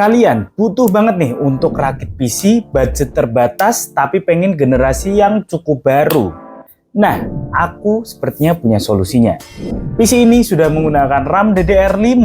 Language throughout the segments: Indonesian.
Kalian butuh banget nih untuk rakit PC budget terbatas tapi pengen generasi yang cukup baru. Nah, aku sepertinya punya solusinya. PC ini sudah menggunakan RAM DDR5,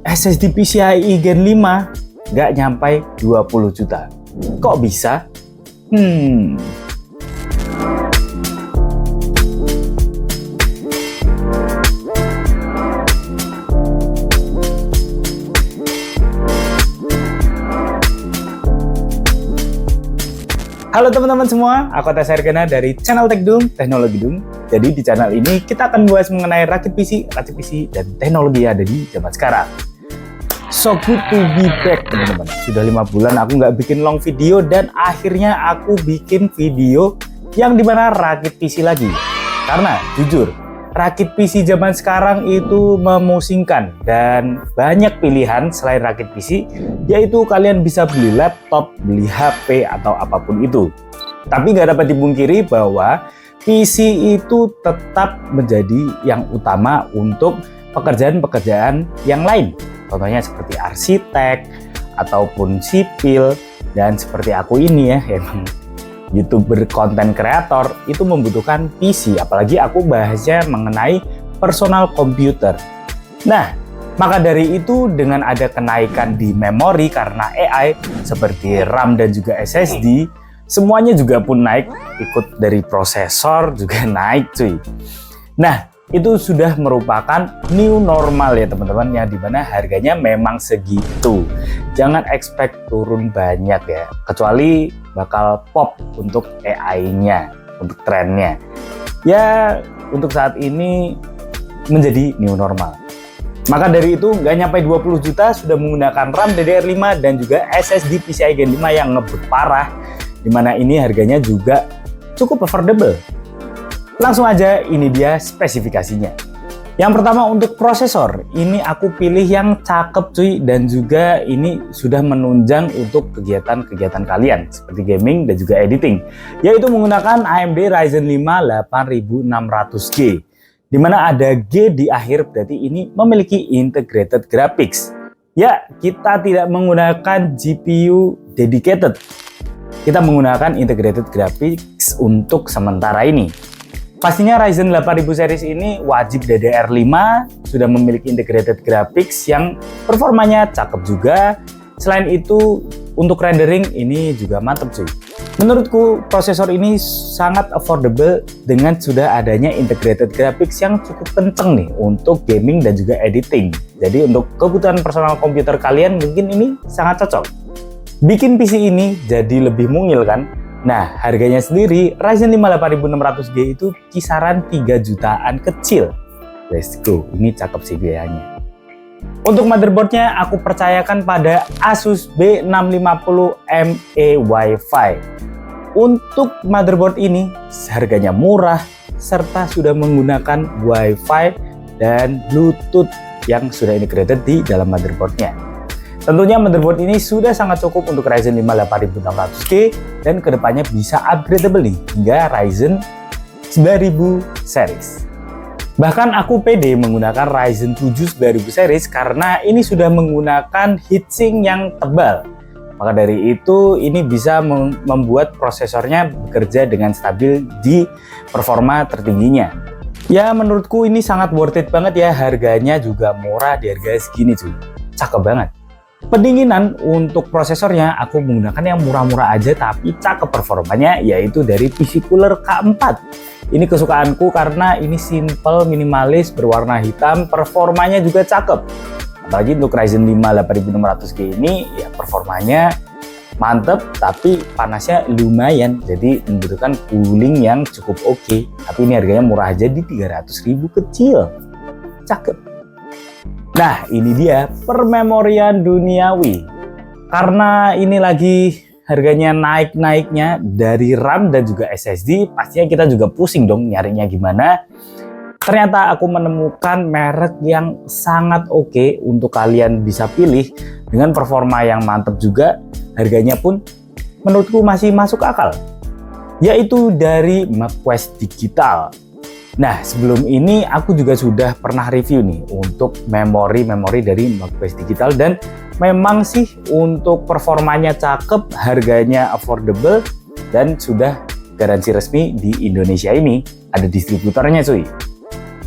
SSD PCIe Gen 5, nggak nyampe 20 juta. Kok bisa? Halo teman-teman semua, aku Atas Hergana dari channel TechDoom, Teknologi Doom. Jadi di channel ini kita akan bahas mengenai rakit PC, dan teknologi yang ada di zaman sekarang. So good to be back teman-teman. Sudah 5 bulan aku nggak bikin long video dan akhirnya aku bikin video yang dimana rakit PC lagi. Karena jujur, rakit PC zaman sekarang itu memusingkan dan banyak pilihan selain rakit PC, yaitu kalian bisa beli laptop, beli HP, atau apapun itu. Tapi nggak dapat dipungkiri bahwa PC itu tetap menjadi yang utama untuk pekerjaan-pekerjaan yang lain. Contohnya seperti arsitek, ataupun sipil, dan seperti aku ini ya, emang YouTuber konten kreator itu membutuhkan PC, apalagi aku bahasnya mengenai personal computer. Nah, maka dari itu dengan ada kenaikan di memori karena AI seperti RAM dan juga SSD, semuanya juga pun naik, ikut dari prosesor juga naik cuy. Nah, itu sudah merupakan new normal ya teman-teman, yang dimana harganya memang segitu. Jangan expect turun banyak ya, kecuali bakal pop untuk AI-nya, untuk trennya. Ya, untuk saat ini menjadi new normal. Maka dari itu, nggak nyampe 20 juta sudah menggunakan RAM DDR5 dan juga SSD PCIe Gen 5 yang ngebut parah, dimana ini harganya juga cukup affordable. Langsung aja, ini dia spesifikasinya. Yang pertama untuk prosesor, ini aku pilih yang cakep cuy, dan juga ini sudah menunjang untuk kegiatan-kegiatan kalian seperti gaming dan juga editing, yaitu menggunakan AMD Ryzen 5 8600G, dimana ada G di akhir, berarti ini memiliki integrated graphics. Ya, kita tidak menggunakan GPU dedicated, kita menggunakan integrated graphics untuk sementara ini. Pastinya Ryzen 8000 series ini wajib DDR5, sudah memiliki integrated graphics yang performanya cakep juga. Selain itu, untuk rendering ini juga mantep cuy. Menurutku prosesor ini sangat affordable dengan sudah adanya integrated graphics yang cukup kenceng nih untuk gaming dan juga editing. Jadi untuk kebutuhan personal komputer kalian mungkin ini sangat cocok. Bikin PC ini jadi lebih mungil kan? Nah, harganya sendiri Ryzen 5 8600G itu kisaran 3 jutaan kecil. Let's go, ini cakep sih biayanya. Untuk motherboardnya aku percayakan pada Asus B650ME Wi-Fi. Untuk motherboard ini harganya murah serta sudah menggunakan Wi-Fi dan Bluetooth yang sudah integrated di dalam motherboardnya. Tentunya motherboard ini sudah sangat cukup untuk Ryzen 5 8600G dan kedepannya bisa upgradable nih hingga Ryzen 9000 series. Bahkan aku pede menggunakan Ryzen 7 9000 series karena ini sudah menggunakan heatsink yang tebal. Maka dari itu ini bisa membuat prosesornya bekerja dengan stabil di performa tertingginya. Ya menurutku ini sangat worth it banget ya, harganya juga murah di harga segini cuy. Cakep banget. Pendinginan untuk prosesornya aku menggunakan yang murah-murah aja tapi cakep performanya, yaitu dari PC Cooler K4. Ini kesukaanku karena ini simple, minimalis, berwarna hitam, performanya juga cakep. Apalagi untuk Ryzen 5 8600G ini ya performanya mantep tapi panasnya lumayan, jadi membutuhkan cooling yang cukup oke. Tapi ini harganya murah aja di 300.000 kecil. Cakep. Nah, ini dia permemorian duniawi. Karena ini lagi harganya naik-naiknya dari RAM dan juga SSD, pastinya kita juga pusing dong nyarinya gimana. Ternyata aku menemukan merek yang sangat oke untuk kalian bisa pilih dengan performa yang mantap juga, harganya pun menurutku masih masuk akal, yaitu dari MagQuest Digital. Nah, sebelum ini aku juga sudah pernah review nih untuk memori dari MagQuest Digital dan Memang sih untuk performanya cakep, harganya affordable, dan sudah garansi resmi di Indonesia ini. Ada distributornya cuy.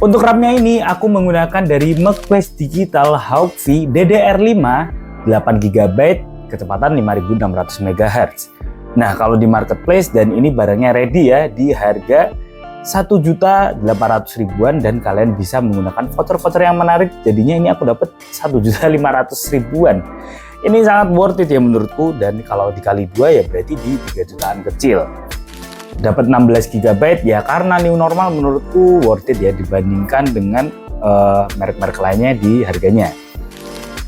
Untuk RAM-nya ini aku menggunakan dari MagQuest Digital Hawk V DDR5 8GB, kecepatan 5600 MHz. Nah, kalau di marketplace dan ini barangnya ready ya di harga 1.800.000-an, dan kalian bisa menggunakan voucher-voucher yang menarik. Jadinya ini aku dapat 1.500.000-an. Ini sangat worth it ya menurutku, dan kalau dikali 2 ya berarti di 3 jutaan kecil. Dapat 16 GB ya, karena new normal menurutku worth it ya dibandingkan dengan merek-merek lainnya di harganya.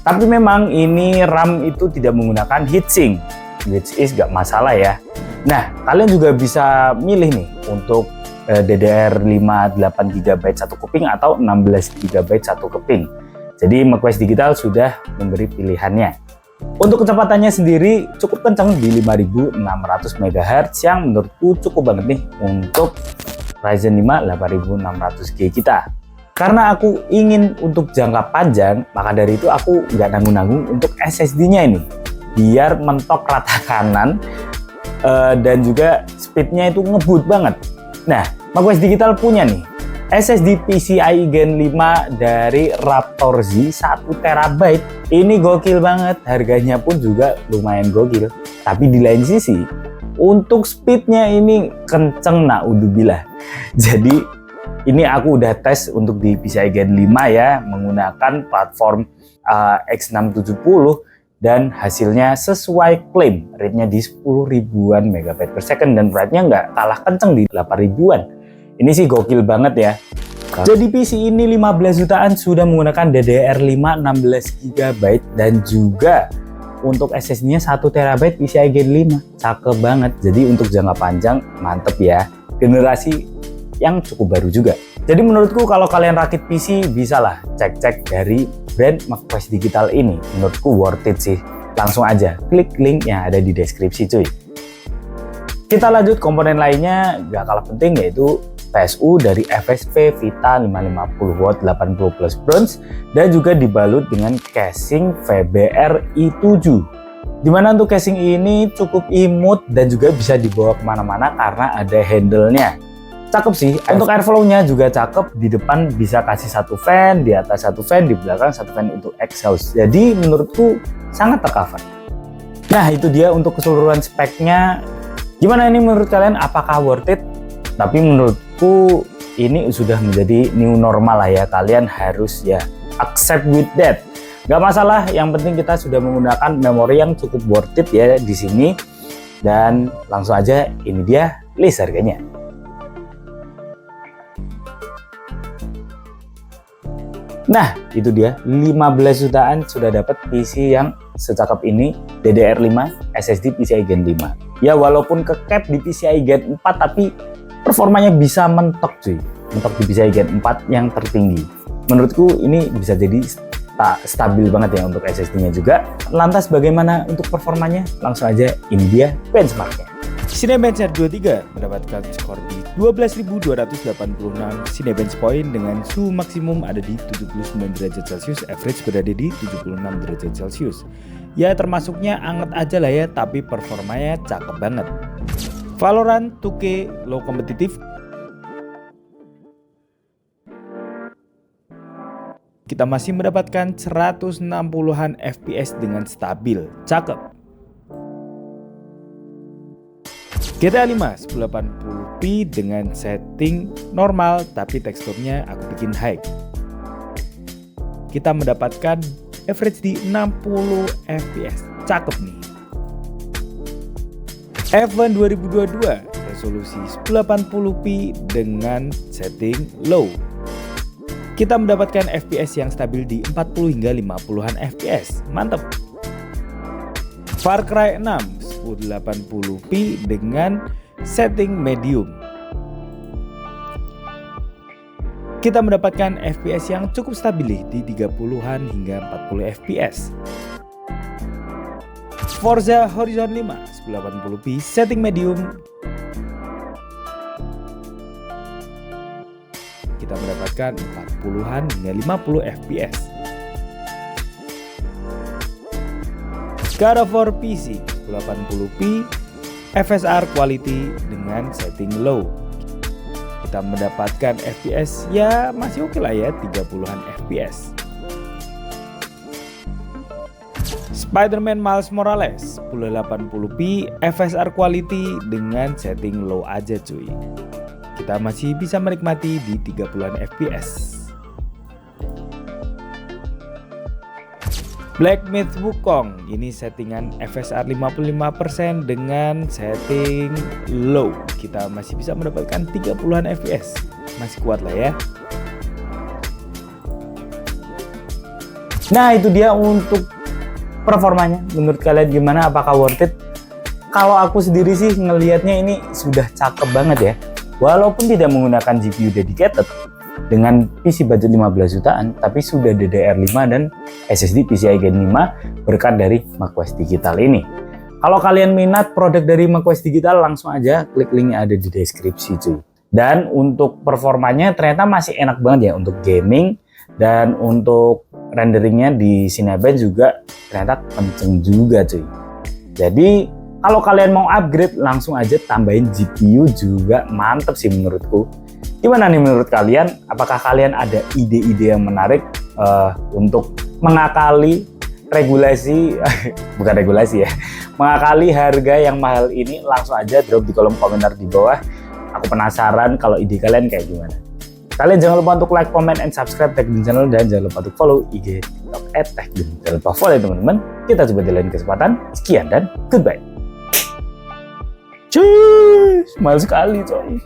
Tapi memang ini RAM itu tidak menggunakan heatsink, which is gak masalah ya. Nah, kalian juga bisa milih nih untuk DDR5 8GB satu keping atau 16GB satu keping. Jadi MagQuest Digital sudah memberi pilihannya. Untuk kecepatannya sendiri cukup kencang di 5600 MHz yang menurutku cukup banget nih untuk Ryzen 5 8600G kita. Karena aku ingin untuk jangka panjang, maka dari itu aku nggak nanggung-nanggung untuk SSD-nya ini. Biar mentok rata kanan dan juga speednya itu ngebut banget. Nah, MagQuest Digital punya nih SSD PCIe Gen 5 dari Raptor Z 1TB. Ini gokil banget, harganya pun juga lumayan gokil. Tapi di lain sisi, untuk speednya ini kenceng naudzubillah. Jadi ini aku udah tes untuk di PCIe Gen 5 ya, menggunakan platform X670, dan hasilnya sesuai klaim, rate-nya di 10 ribuan megabit per second, dan rate-nya nggak kalah kenceng di 8 ribuan. Ini sih gokil banget ya. Jadi PC ini 15 jutaan sudah menggunakan DDR5 16GB, dan juga untuk SSD-nya 1TB PCIe Gen 5. Cakep banget. Jadi untuk jangka panjang mantep ya. Generasi yang cukup baru juga. Jadi menurutku kalau kalian rakit PC, bisalah cek-cek dari brand MagQuest Digital ini. Menurutku worth it sih. Langsung aja klik link yang ada di deskripsi cuy. Kita lanjut komponen lainnya, gak kalah penting, yaitu PSU dari FSP Vita 550W 80 plus bronze, dan juga dibalut dengan casing VBR i7. Dimana untuk casing ini cukup imut dan juga bisa dibawa kemana-mana karena ada handle-nya. Cakep sih. Untuk airflow-nya juga cakep. Di depan bisa kasih satu fan, di atas satu fan, di belakang satu fan untuk exhaust. Jadi menurutku sangat tercover. Nah, itu dia untuk keseluruhan speknya. Gimana ini menurut kalian? Apakah worth it? Tapi menurutku ini sudah menjadi new normal lah ya. Kalian harus ya accept with that. Gak masalah, yang penting kita sudah menggunakan memori yang cukup worth it ya di sini. Dan langsung aja, ini dia list harganya. Nah, itu dia 15 jutaan sudah dapat PC yang secakep ini, DDR5 SSD PCIe Gen 5. Ya walaupun ke cap di PCIe Gen 4, tapi performanya bisa mentok cuy. Mentok di PCIe Gen 4 yang tertinggi. Menurutku ini bisa jadi stabil banget ya untuk SSD-nya juga. Lantas bagaimana untuk performanya? Langsung aja, ini dia benchmarknya. Cinebench R23 mendapatkan skor di 12.286 Cinebench point dengan suhu maksimum ada di 79 derajat Celcius, average berada di 76 derajat Celcius. Ya termasuknya anget aja lah ya, tapi performanya cakep banget. Valorant 2K low kompetitif, kita masih mendapatkan 160-an FPS dengan stabil, cakep. GTA 5 1080p dengan setting normal tapi teksturnya aku bikin high. Kita mendapatkan average di 60 fps, cakep nih. F1 2022 resolusi 1080p dengan setting low. Kita mendapatkan FPS yang stabil di 40 hingga 50-an fps, mantap. Far Cry 6 1080p dengan setting medium. Kita mendapatkan FPS yang cukup stabil di 30-an hingga 40 fps. Forza Horizon 5 1080p setting medium. Kita mendapatkan 40-an hingga 50 fps. God of War PC 1080p FSR quality dengan setting low. Kita mendapatkan FPS ya masih oke lah ya, 30-an FPS. Spider-Man Miles Morales 1080p FSR quality dengan setting low aja cuy. Kita masih bisa menikmati di 30-an FPS. Black Myth Wukong ini settingan FSR 55% dengan setting low. Kita masih bisa mendapatkan 30-an FPS. Masih kuat lah ya. Nah itu dia untuk performanya. Menurut kalian gimana? Apakah worth it? Kalau aku sendiri sih ngelihatnya ini sudah cakep banget ya. Walaupun tidak menggunakan GPU dedicated dengan PC budget 15 jutaan, tapi sudah DDR5 dan SSD PCIe Gen 5 berkat dari macOS Digital ini. Kalau kalian minat produk dari macOS Digital, langsung aja klik link yang ada di deskripsi cuy. Dan untuk performanya ternyata masih enak banget ya untuk gaming, dan untuk renderingnya di Cinebench juga ternyata kenceng juga cuy. Jadi kalau kalian mau upgrade, langsung aja tambahin GPU juga mantep sih menurutku. Gimana nih menurut kalian? Apakah kalian ada ide-ide yang menarik untuk mengakali regulasi, bukan regulasi ya, mengakali harga yang mahal ini? Langsung aja drop di kolom komentar di bawah. Aku penasaran kalau ide kalian kayak gimana. Kalian jangan lupa untuk like, comment, and subscribe Techdoom channel, dan jangan lupa untuk follow IG TikTok @Techdoom. Jangan lupa follow ya teman-teman. Kita coba di lain kesempatan. Sekian dan goodbye. Cuy, mahal sekali coy.